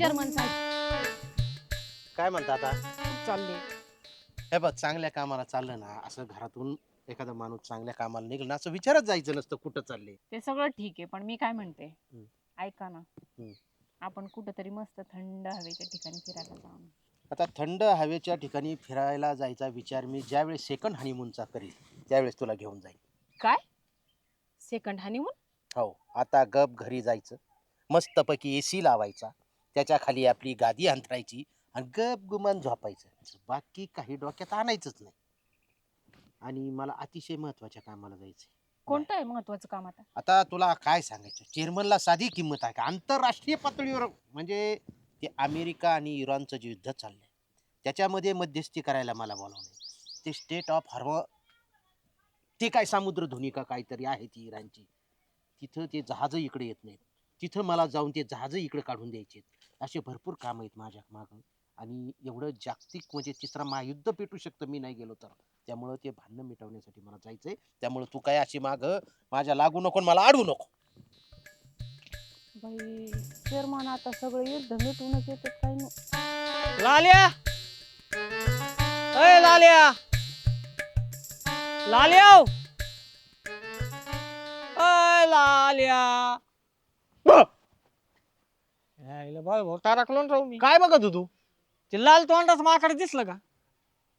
Chairman साहेब. काय म्हणता आता? चालले. हे बघ, चांगल्या कामाला चाललं ना, असं घरातून एखादा माणूस चांगल्या कामाला निघलं ना, असं विचारत जायचं नसतं कुठं चालले. ते सगळं ठीक आहे, पण मी काय म्हणते, हम्म. ऐका ना, हम्म. आपण कुठंतरी मस्त थंड हवेच्या ठिकाणी फिरायला जाऊ ना. आता थंड हवेच्या ठिकाणी फिरायला जायचा विचार मी ज्यावेळेस सेकंड हनीमूनचा करील त्यावेळेस तुला घेऊन जाईल. काय? Second honeymoon? हो, आता गप घरी जायचं, मस्तपैकी एसी लावायचा, त्याच्या खाली आपली गादी अंथरायची आणि गप गुमान झोपायचं. बाकी काही डोक्यात आणायचंच नाही. आणि मला अतिशय महत्वाच्या कामाला जायचंय. कोणतं आहे महत्वाचं काम आता? आता तुला काय सांगायचं, चेअरमनला साधी किंमत आहे का? आंतरराष्ट्रीय पातळीवर म्हणजे ते अमेरिका आणि इराणचं जे युद्ध चाललंय त्याच्यामध्ये मध्यस्थी करायला मला बोलावलंय. ते स्टेट ऑफ हॉर्मो, ते काय समुद्रधुनी का काहीतरी आहे ती इराणची, तिथं ते जहाज इकडे येत नाहीत. तिथं मला जाऊन ते जहाज इकडे काढून द्यायचे. असे भरपूर काम आहेत माझ्या मागं. आणि एवढं जागतिक म्हणजे तिसरा महायुद्ध पेटू शकतं मी नाही गेलो तर. त्यामुळं ते भांडणं मिटवण्यासाठी मला जायचंय. त्यामुळे तू काय अशी माग माझ्या लागू नको, मला अडवू नको. बाई, चेअरमन आता सगळं युद्ध मिटवूनच येतात काही नाही. लाल्या, अय लाल्या, लाल्या, अय लाल्या. यायला बाळ भाऊ टाकलो राहू मी. काय बघत तू? ते लाल तोंडाच माकड दिसलं का?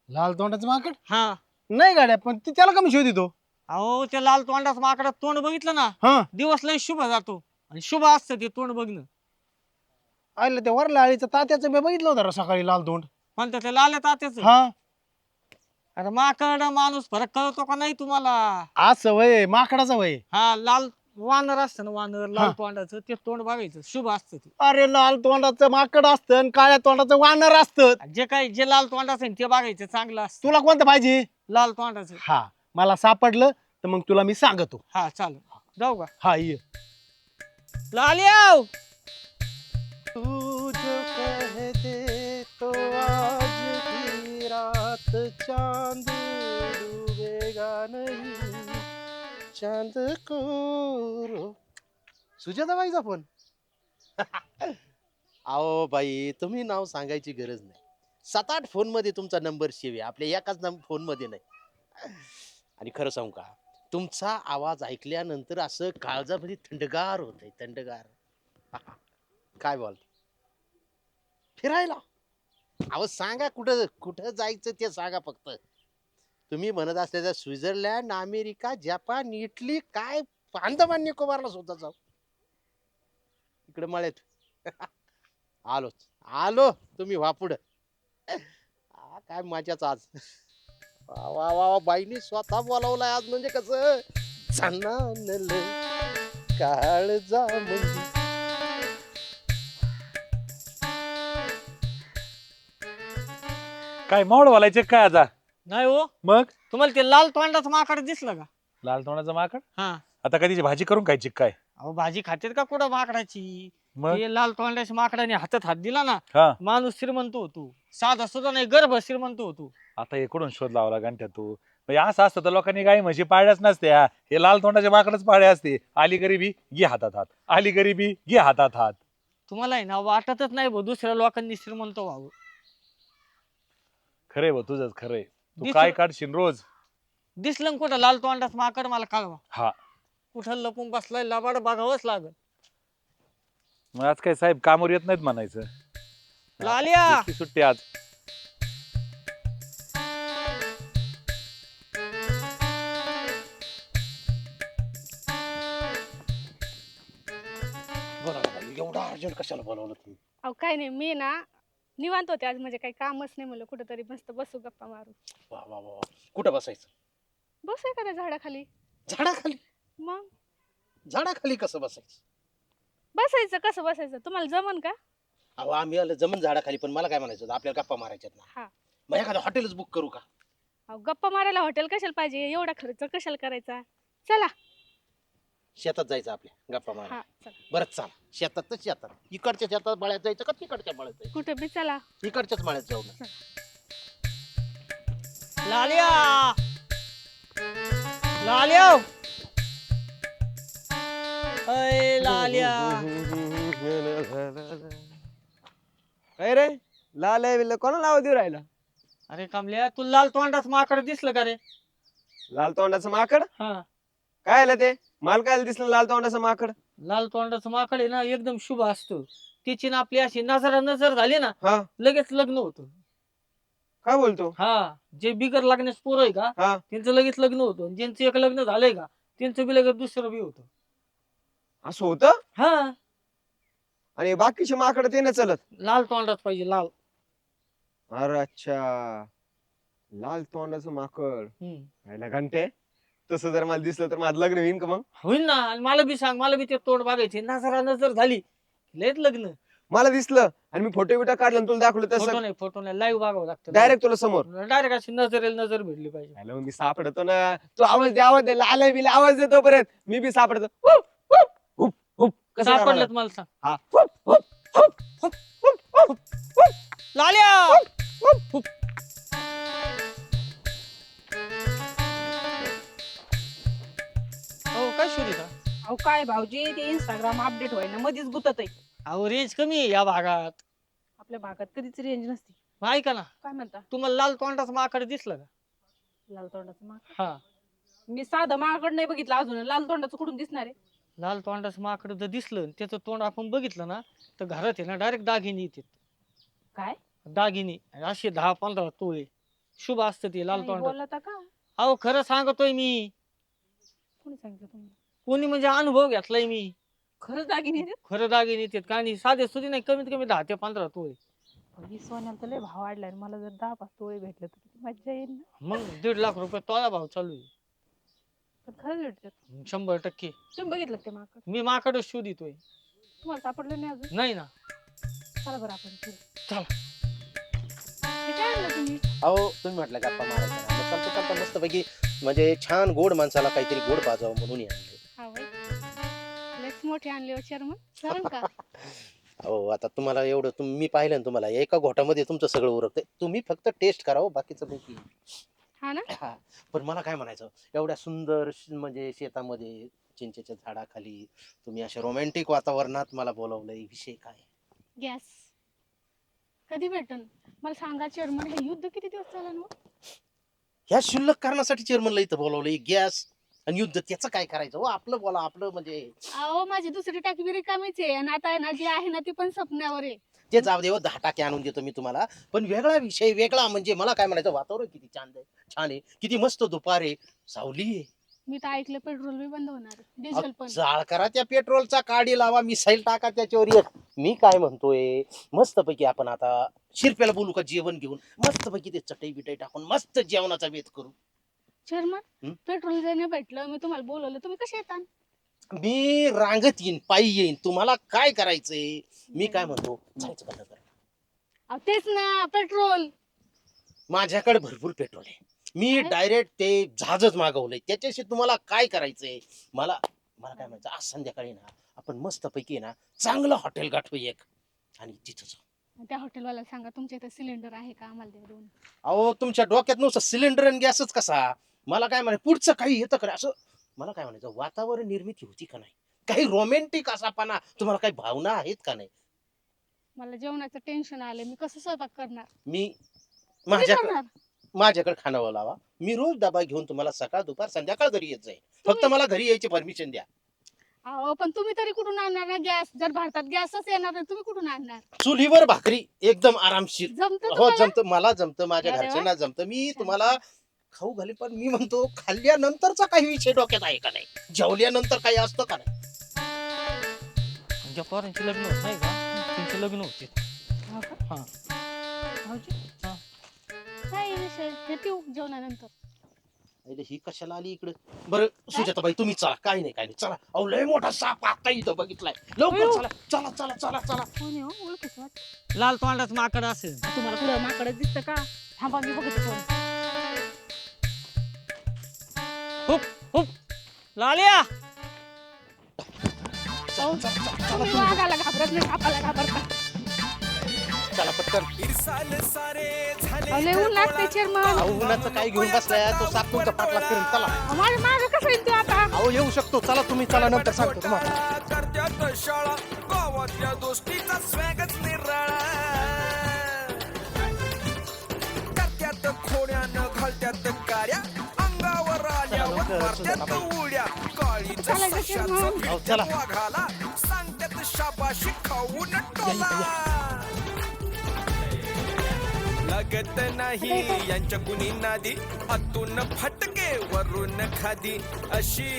लाल तोंडाचं माकड? हा. नाही गाड्या, पण ती त्याला कमी शोध येतो. अहो ते लाल तोंडाच माकडात तोंड बघितलं ना, हा, दिवस लय शुभ जातो आणि शुभ असतं ते तोंड बघणं. आईला त्या वरल्या आळीचं तात्याचं मी बघितलं होतं रे सकाळी लाल तोंड. पण ते लाल्या तात्याच. हा, अरे माकड माणूस फरक कळतो का नाही तुम्हाला? असं वय माकडाचं वय. हा, लाल वानर असतं ना, वानर लाल हा. तोंडाचं ते तोंड बघायचं, शुभ असतं ते. अरे लाल तोंडाचं माकड असतं आणि काळ्या तोंडाचं वानर असतं. जे लाल तोंड असेल ते बघायचं, चांगलं असतं तुला कोणतं पाहिजे? लाल तोंडाचं. हा, मला सापडलं तर मग तुला मी सांगतो. हा चालेल, जाऊ का? हा ये. लालियाव. तू जो कह दे तो आज की रात चांद डूबेगा नहीं, चांद को रो. सुजाताबाईचा फोन. अहो बाई, तुम्ही नाव सांगायची गरज नाही. 7-8 फोन मध्ये तुमचा नंबर सेव्ह आहे, आपल्या एकाच फोन मध्ये नाही. आणि खरं सांगू का, तुमचा आवाज ऐकल्यानंतर असं काळजामध्ये थंडगार होतंय, थंडगार. काय बोल, फिरायला? अहो सांगा, कुठं कुठं जायचं ते सांगा फक्त. तुम्ही म्हणत असलेल्या स्वित्झर्लंड, अमेरिका, जपान, इटली, काय अंदमान निकोबारला सुद्धा जाऊ. इकडे मळ्यात. आलोच आलो, तुम्ही व्हा पुढं. काय मजाच आज. वा वा वा, बाईनी स्वतः बोलावलाय आज, म्हणजे कसं चांदल काळजा म्हणजे. काय मावळ वालायचे काय आता? नाही हो, मग तुम्हाला ते लाल तोंडाचं माकड दिसलं का? लाल तोंडाचं माकड हा. आता कधीची भाजी करून खायची काय? अहो भाजी खातेत का कुठं माकडाची? मग ते लाल तोंडाच्या माकडाने हातात हात दिला ना, हा, माणूस श्रीमंत होतो. साधा सुद्धा नाही, गर्भ श्रीमंत होतो. आता हे कुठून शोध लावला गंठ्या तू? म्हणजे असं असतं तर लोकांनी गाई म्हशी पाळल्याच नसते. हे लाल तोंडाचे माकडच पाळे असते. आली गरिबी घे हातात हात, आली गरिबी घे हातात हात. तुम्हाला आहे ना, वाटतच नाही भाऊ दुसऱ्या लोकांनी श्रीमंत व्हावं. खरे भाऊ, तुझंच खरंय. तू दिस- काय काढशील रोज? दिसलं ना कुठं लाल तोंडाचं माकड, मला कळवा. हा, कुठं लपून बसलाय लबाड, बघावंच लागल. मग आज काय साहेब कामावर येत नाहीत म्हणायचं? लालिया. इतकी सुट्टी आज. एवढा अर्जंट कशाला बोलवलं तुम्ही? अहो काय नाही, मी ना निवांत होते आज, म्हणजे काही कामच नाही, म्हणलं कुठंतरी मस्त बसू, गप्पा मारू. वा वा वा, कुठं बसायचं? बस एखाद्या झाडाखाली. झाडाखाली? मग झाडाखाली कसं बसायचं? बसायचं, कसं बसायचं तुम्हाला जमन का? अहो आम्ही आलं जमन झाडाखाली, पण मला काय म्हणायचं होतं, आपल्याला गप्पा मारायच्यात ना. हा. मग एखादं हॉटेलच बुक करू का? अहो गप्पा मारायला हॉटेल कशाला पाहिजे, एवढा खर्च कशाला करायचा? चला. शेतात जायचं आपल्या गप्पा मारा. हा चला. बरं चला, शेतात तर शेतात. इकडच्या शेतात मळ्यात जायचं का तिकडच्या मळ्यात जायचं? कुठे बी चला. इकडच्याच मळ्यात जाऊ ना. लालिया. लालिया. अय लालिया. काय रे लाल आहे बिल कोणाला आवाज देऊ राहिला? अरे कमल्या तू लाल तोंडाच माकड दिसलं का रे? लाल तोंडाचं माकड? हा, काय आलं ते? मला काय दिसलं लाल तोंडाचं माकड? लाल तोंडाचं माकड आहे ना एकदम शुभ असतो. तिची ना आपली अशी नजर झाली ना हा लगेच लग्न होतं. काय बोलतो? हा, जे बिगर लग्नास पोरं आहे का हा त्यांचं लगेच लग्न होतं. ज्यांचं एक लग्न झालंय का त्यांचं बी लगेच दुसरं बी होतं. असं होतं? हा, आणि बाकीचे माकड ते नाही चलत? लाल तोंडाच पाहिजे लाल. अरे अच्छा, लाल तोंडाचं माकड. राहिला घंटे, तसं जर मला दिसलं तर माझं लग्न होईन का मग? होईल ना. आणि मला बी सांग, मला बी ते तोंड बघायचे. नजर झाली लयच लग्न. मला दिसलं आणि मी फोटो बिटो काढला आणि तुला दाखवलं तसं फोटो नाही लाईव्ह बघावं लागतं. डायरेक्ट तुला समोर. डायरेक्ट अशी नजर भेटली पाहिजे. हॅलो, मी सापडतो ना. तू आवाज दे लाल आहे बिला आवाज देतो पर्यंत मी बी सापडतो. Hoop, hoop, hoop, hoop. कसं सापडलं करावं? मला सांग. हा. Hoop, hoop, hoop, hoop, hoop, hoop, hoop. लाल्या हुप. हो काय शोधिता? अहो काय भाऊजी ते इंस्टाग्राम अपडेट व्हायना मध्येच गुतत आहे. अहो रेंज कमी आहे या भागात. आपल्या भागात कधीच रेंज नसते. मग ऐका ना, काय म्हणता? तुम्हाला लाल तोंडाचं माकड दिसलं का? लाल तोंडाचं माकड? हा, मी साधं माकड नाही बघितलं अजून. लाल तोंडाचं कुठून दिसणार आहे? लाल तोंडाचं माकड जर दिसलं आणि त्याचं तोंड आपण बघितलं ना तर घरात आहे ना डायरेक्ट दागिने येतात. काय दागिने असे 10-15 तोळे शुभ असतं ते लाल नाही तोंड. बोलता का? अहो खरं सांगतोय मी. कोणी सांगितलं तुम्हाला? कोणी म्हणजे अनुभव घेतलाय मी. खरंच दागिने आहेत? खरं दागिने येतात का आणि साधे सुधी नाही, कमीत कमी 10 ते 15 तोळे. ही सोन्याला तर लय भाव वाढलाय. मला जर 10-5 तोळे भेटले तर किती मज्जा येईल ना. मग 1.5 लाख रुपये तोळा भाव चालू आहे. पण खरंच भेटतात? 100%. तुम्ही बघितलं का ते माकड? मी माकडच शोधितोय. तुम्हाला सापडलं नाही अजून? नाही ना. चला बरं आपण फिरू. चला. हे काय आणलं तुम्ही? अहो तुम्ही म्हटलं गप्पा मारायचा ना. मग चालतं मस्तपैकी म्हणजे छान गोड माणसाला काहीतरी गोड पाजावं म्हणून हे आणले. हा बाई लयच मोठे आणले हो चेअरमन. चालेल का? हो आता तुम्हाला एवढं मी पाहिलं ना, तुम्हाला एका घोटामध्ये तुमचं सगळं उरकतंय. तुम्ही फक्त टेस्ट करावं, बाकीचं पैकी. हा ना. हा, पण मला काय म्हणायचं, एवढ्या सुंदर म्हणजे शेतामध्ये चिंचेच्या झाडाखाली तुम्ही अशा रोमॅन्टिक वातावरणात मला बोलवलंय, विषय काय? गॅस कधी भेटन मला सांगा चेअरमन. हे युद्ध किती दिवस चाललं ना? ह्या क्षुल्लक कारणासाठी चेअरमनला इथं बोलवलंय, गॅस आणि युद्ध. त्याचं काय करायचं हो? आपलं बोला, आपलं म्हणजे. अहो माझी दुसरी टाकी बी रिकामीच आहे आणि आता आहे ना जी आहे ना ती पण सपन्यावर आहे. ते जाऊ देव, 10 टाके आणून देतो मी तुम्हाला. पण वेगळा विषय, वेगळा म्हणजे मला काय म्हणायचं, वातावरण किती छान आहे, किती मस्त दुपार आहे, सावली आहे. मी तर ऐकलं पेट्रोल बी बंद होणार आहे, डिझेल पण. जाळ करा त्या पेट्रोलचा, काडी लावा, मिसाईल टाका त्याच्यावर एक. मी काय म्हणतोय, मस्तपैकी आपण आता शिरप्याला बोलू का, जेवण घेऊन मस्तपैकी ते चटई बिटई टाकून मस्त जेवणाचा बेत करू. चेअरमन पेट्रोल जर नाही भेटलं, मी तुम्हाला बोलवलं, तुम्ही कसे येतात? मी रांगत येईन, पायी येईन. तुम्हाला काय करायचंय? मी काय म्हणतो, जायचं का नगर? अहो तेच ना, पेट्रोल. माझ्याकडे भरपूर पेट्रोल आहे. मी काय? डायरेक्ट ते जहाजच मागवलंय. त्याच्याशी तुम्हाला काय करायचंय? मला काय म्हणायचं, आज संध्याकाळी ना आपण मस्तपैकी ना चांगलं हॉटेल गाठवू एक आणि तिथं जाऊ. त्या हॉटेलवाला सांगा तुमच्या इथे सिलेंडर आहे का, आम्हाला द्या 2. अहो तुमच्या डोक्यात नुसतं सिलेंडर आणि गॅसच कसा? मला काय म्हणायचं, पुढचं काही येतं का असं? मला काय म्हणायचं, वातावरण निर्मिती होती का नाही? काही रोमॅन्टिक असापणा तुम्हाला काही भावना आहेत का नाही? मला जेवणाचं टेन्शन आलं, मी कसं स्वयंपाक करणार? मी तुम्ही करणार? माझ्याकडे खानावं लावा. मी रोज डबा घेऊन तुम्हाला सकाळ दुपार संध्याकाळ घरी येत जाईल. फक्त मला घरी यायची परमिशन द्या. अहो पण तुम्ही तरी कुठून आणणार ना गॅस? जर भारतात गॅसच येणार नाही, तुम्ही कुठून आणणार? चुलीवर भाकरी एकदम आरामशीर. जमतं हो तुम्हाला? जमतं, मला जमतं, माझ्या अरे वा. घरच्यांना जमतं. मी तुम्हाला खाऊ घाली, पण मी म्हणतो खाल्ल्यानंतरचा काही विषय डोक्यात आहे का नाही? जेवल्यानंतर काही असतं का नाही? ज्या पोरांचे लग्न होत नाही का त्यांचे लग्न होते. हो का? हा. भाऊजी हा. काय विषय? हे पिऊ जेवणानंतर. अरे ही कशाला आली इकडे? बरं सुजाताबाई तुम्ही चला, काही नाही चला. अहो लय मोठा साप आता इथं बघितलाय. लवकर चला चला चला चला चला. कोण आहे हो? ओळखीचं वाटतं. लाल तोंडाच माकड असेल. तुम्हाला कुठं माकडच दिसतं का? थांबा मी बघते कोण. लाल्या तुम्ही वाघाला घाबरत नाही, सापाला घाबरता. चला पटकन. अहो, लय ऊन लागतंय चेअरमन. अहो उन्हाचं काय घेऊन बसलाय, तो साप तुमचा पाठलाग करून चला. माझ्या मागं कसं येईल ते आता? अहो येऊ शकतो, चला तुम्ही चला, नंतर सांगतो तुम्हाला. करत्यात शाळा गावातल्या दोस्तीचा स्वॅगच निराळा खोड्यानं घालत्यात कार्या अंगावर आल्यावर मारत्यात उड्या काळीच चला गं, चला. चला. वाघाला सांगत्यात शाबाशी खाऊन टोला लागत नाही यांच्या कुणी नादी आतून फटके वरून खादी अशी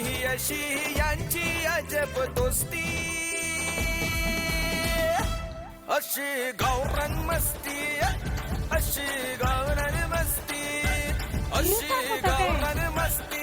यांची अजब दोस्ती अशी गावरान मस्ती अशी गावरान मस्ती अशी गावरान मस्ती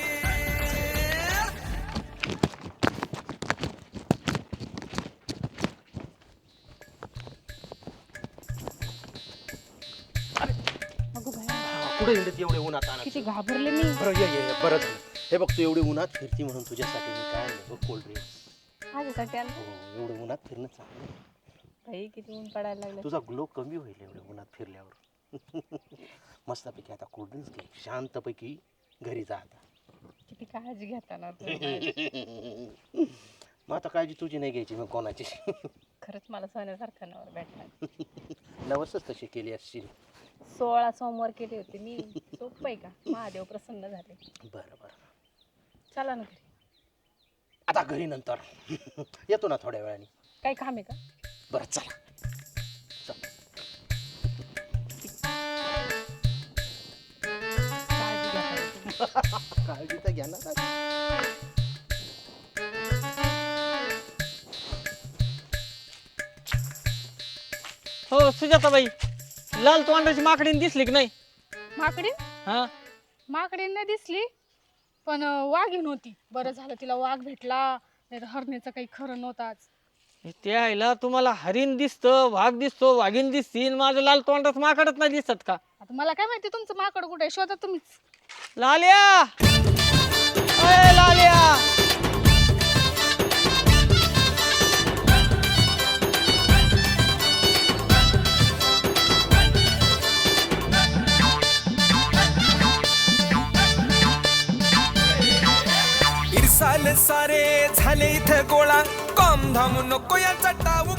अगं बाया, कुठे हिंडत एवढे उन्हात आणा किती घाबरले मी. बरं ये बरं झालं. हे बघ तू एवढी उन्हात फिरती म्हणून तुझ्यासाठी मी काय आणलं बघ कोल्ड ड्रिंक्स. माझ्यासाठी आलं. हो एवढं उन्हात फिरणं चांगलं. बाई किती ऊन पडायला लागलं. तुझा ग्लो कमी होईल एवढ्या उन्हात फिरल्यावर. मस्तपैकी आता कोल्ड ड्रिंक्स घे शांतपैकी घरी जा आता. किती काळजी घेताना तुम्ही. मग आता काळजी तुझी नाही घ्यायची मग कोणाची. खरंच मला सोन्यासारखा नवर भेटला. नवसच तशी केली असशील. 16 सोमवार केले होते मी. सोपं आहे का? महादेव प्रसन्न झाले. बरं बरं चला ना घरी. आता घरी नंतर येतो ना थोड्या वेळाने. काही काम आहे का? बरं चला चल. काळजी घेताना तुम्ही. काळजी तर घ्या ना. हो सुजाताबाई, लाल तोंडाची माकडीन दिसली की नाही? माकडी हा माकडी नाही दिसली पण वाघीण होती. बरं झालं तिला वाघ भेटला, नाही तर हरणीचं काही खरं नव्हतं आज. ते आईला तुम्हाला हरिण दिसतं, वाघ दिसतो, वाघीण दिसती, माझं लाल तोंडाच माकडच नाही दिसत का? आता मला काय माहिती तुमचं माकड कुठे आहे? शोधा तुम्हीच. लाल्या, अय लाल्या, इरसाल सारे झाले इथं गोळा कॉम धाम नको याचा टाऊ